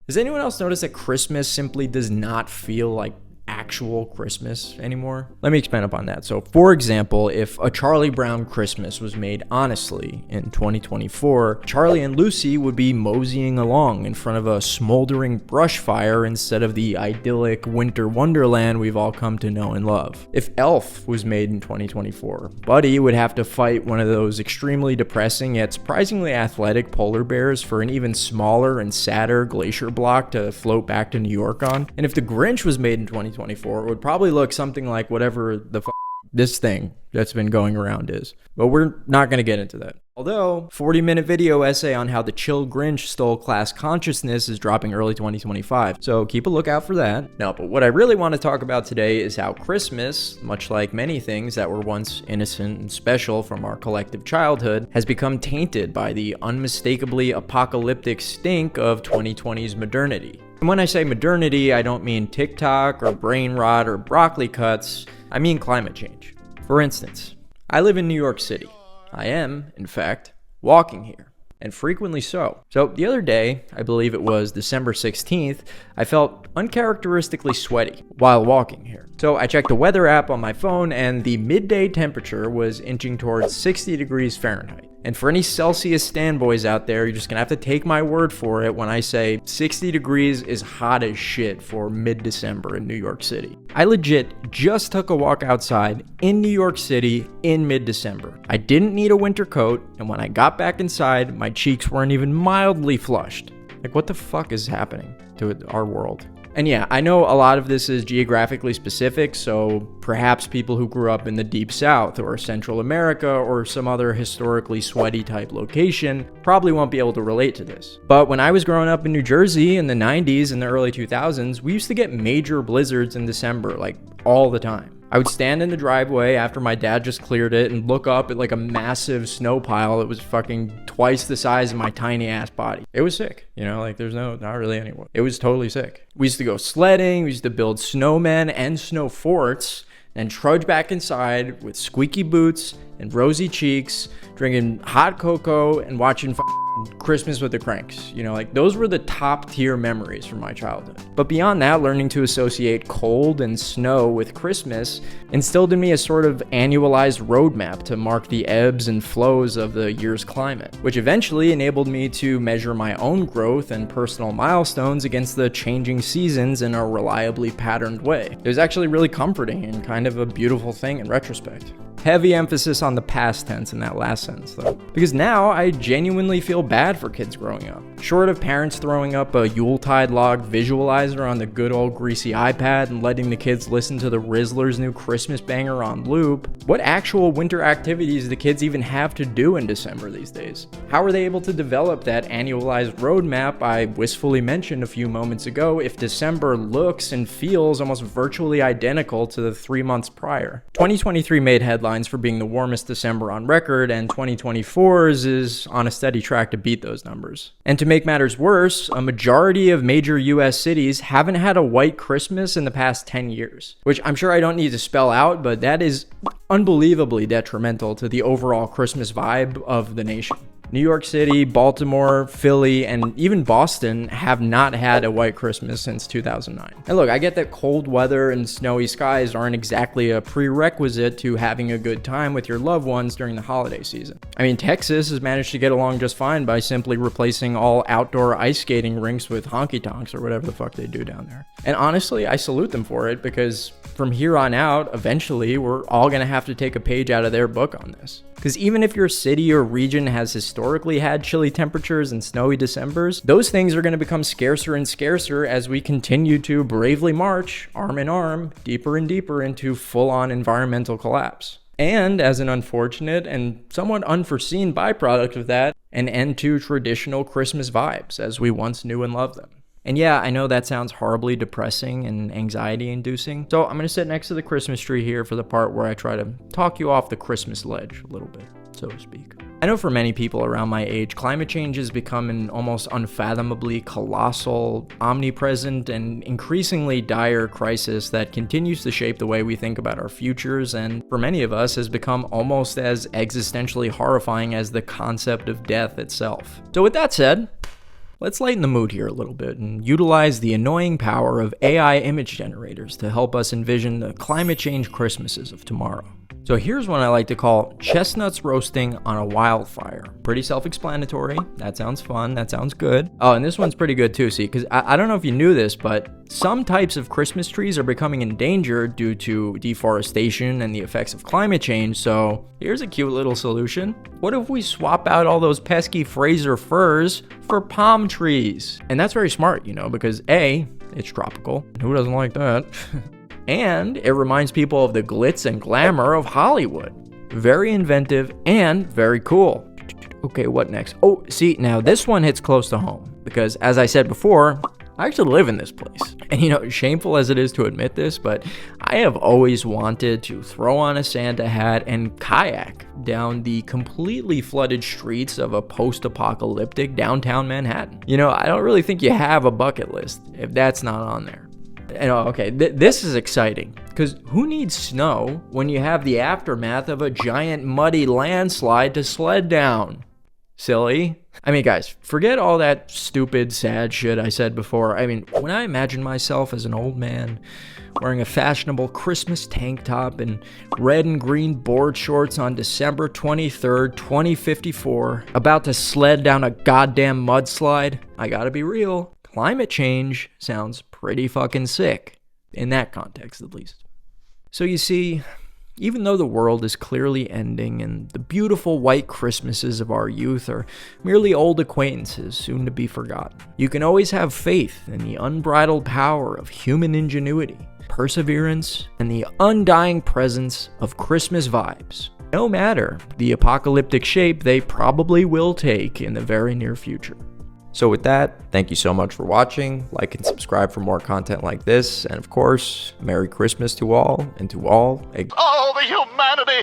Has anyone else noticed that Christmas simply does not feel like actual Christmas anymore? Let me expand upon that. So, for example, if a Charlie Brown Christmas was made honestly in 2024, Charlie and Lucy would be moseying along in front of a smoldering brush fire instead of the idyllic winter wonderland we've all come to know and love. If Elf was made in 2024, Buddy would have to fight one of those extremely depressing yet surprisingly athletic polar bears for an even smaller and sadder glacier block to float back to New York on. And if The Grinch was made in 2024, it would probably look something like whatever the this thing that's been going around is. But we're not going to get into that. Although, 40-minute video essay on how the chill Grinch stole class consciousness is dropping early 2025, so keep a lookout for that. No, but what I really want to talk about today is how Christmas, much like many things that were once innocent and special from our collective childhood, has become tainted by the unmistakably apocalyptic stink of 2020's modernity. And when I say modernity, I don't mean TikTok or brain rot or broccoli cuts, I mean climate change. For instance, I live in New York City. I am, in fact, walking here, and frequently so. So the other day, I believe it was December 16th, I felt uncharacteristically sweaty while walking here. So I checked the weather app on my phone, and the midday temperature was inching towards 60 degrees Fahrenheit. And for any Celsius standboys out there, you're just gonna have to take my word for it when I say 60 degrees is hot as shit for mid-December in New York City. I legit just took a walk outside in New York City in mid-December. I didn't need a winter coat, and when I got back inside, my cheeks weren't even mildly flushed. Like, what the fuck is happening to our world? And yeah, I know a lot of this is geographically specific, so perhaps people who grew up in the Deep South or Central America or some other historically sweaty type location probably won't be able to relate to this. But when I was growing up in New Jersey in the 90s and the early 2000s, we used to get major blizzards in December, like all the time. I would stand in the driveway after my dad just cleared it and look up at like a massive snow pile that was fucking twice the size of my tiny ass body. It was sick, you know, like there's not really anyone. It was totally sick. We used to go sledding, we used to build snowmen and snow forts, and trudge back inside with squeaky boots and rosy cheeks, drinking hot cocoa and watching Christmas with the Cranks. You know, like those were the top tier memories from my childhood. But beyond that, learning to associate cold and snow with Christmas instilled in me a sort of annualized roadmap to mark the ebbs and flows of the year's climate, which eventually enabled me to measure my own growth and personal milestones against the changing seasons in a reliably patterned way. It was actually really comforting and kind of a beautiful thing in retrospect. Heavy emphasis on the past tense in that last sentence though, because now I genuinely feel bad for kids growing up. Short of parents throwing up a Yuletide log visualizer on the good old greasy iPad and letting the kids listen to the Rizzler's new Christmas banger on loop, what actual winter activities do kids even have to do in December these days? How are they able to develop that annualized roadmap I wistfully mentioned a few moments ago if December looks and feels almost virtually identical to the 3 months prior? 2023 made headlines for being the warmest December on record, and 2024's is on a steady track to beat those numbers. And to make matters worse, a majority of major US cities haven't had a white Christmas in the past 10 years, which I'm sure I don't need to spell out, but that is unbelievably detrimental to the overall Christmas vibe of the nation. New York City, Baltimore, Philly, and even Boston have not had a white Christmas since 2009. And look, I get that cold weather and snowy skies aren't exactly a prerequisite to having a good time with your loved ones during the holiday season. I mean, Texas has managed to get along just fine by simply replacing all outdoor ice skating rinks with honky tonks or whatever the fuck they do down there. And honestly, I salute them for it, because from here on out, eventually, we're all gonna have to take a page out of their book on this. Because even if your city or region has historically had chilly temperatures and snowy Decembers, those things are going to become scarcer and scarcer as we continue to bravely march, arm in arm, deeper and deeper into full-on environmental collapse. And as an unfortunate and somewhat unforeseen byproduct of that, an end to traditional Christmas vibes as we once knew and loved them. And yeah, I know that sounds horribly depressing and anxiety-inducing, so I'm going to sit next to the Christmas tree here for the part where I try to talk you off the Christmas ledge a little bit, so to speak. I know for many people around my age, climate change has become an almost unfathomably colossal, omnipresent, and increasingly dire crisis that continues to shape the way we think about our futures, and for many of us has become almost as existentially horrifying as the concept of death itself. So with that said, Let's lighten the mood here a little bit and utilize the annoying power of AI image generators to help us envision the climate change Christmases of tomorrow. So here's one I like to call chestnuts roasting on a wildfire. Pretty self-explanatory. That sounds fun. That sounds good. Oh, and this one's pretty good too, see, because I don't know if you knew this, but some types of Christmas trees are becoming endangered due to deforestation and the effects of climate change. So here's a cute little solution. What if we swap out all those pesky Fraser firs for palm trees? And that's very smart, because A, it's tropical. Who doesn't like that? And it reminds people of the glitz and glamour of Hollywood. Very inventive and very cool. Okay, what next? Oh, see, now this one hits close to home because, as I said before, I actually live in this place. And shameful as it is to admit this, but I have always wanted to throw on a Santa hat and kayak down the completely flooded streets of a post-apocalyptic downtown Manhattan. I don't really think you have a bucket list if that's not on there. And okay, this is exciting because who needs snow when you have the aftermath of a giant muddy landslide to sled down? Silly. I mean, guys, forget all that stupid, sad shit I said before. I mean, when I imagine myself as an old man wearing a fashionable Christmas tank top and red and green board shorts on December 23rd, 2054, about to sled down a goddamn mudslide, I gotta be real. Climate change sounds pretty fucking sick, in that context at least. So you see, even though the world is clearly ending and the beautiful white Christmases of our youth are merely old acquaintances soon to be forgotten, you can always have faith in the unbridled power of human ingenuity, perseverance, and the undying presence of Christmas vibes, no matter the apocalyptic shape they probably will take in the very near future. So with that, thank you so much for watching. Like and subscribe for more content like this. And of course, Merry Christmas to all, and to all, all the humanity!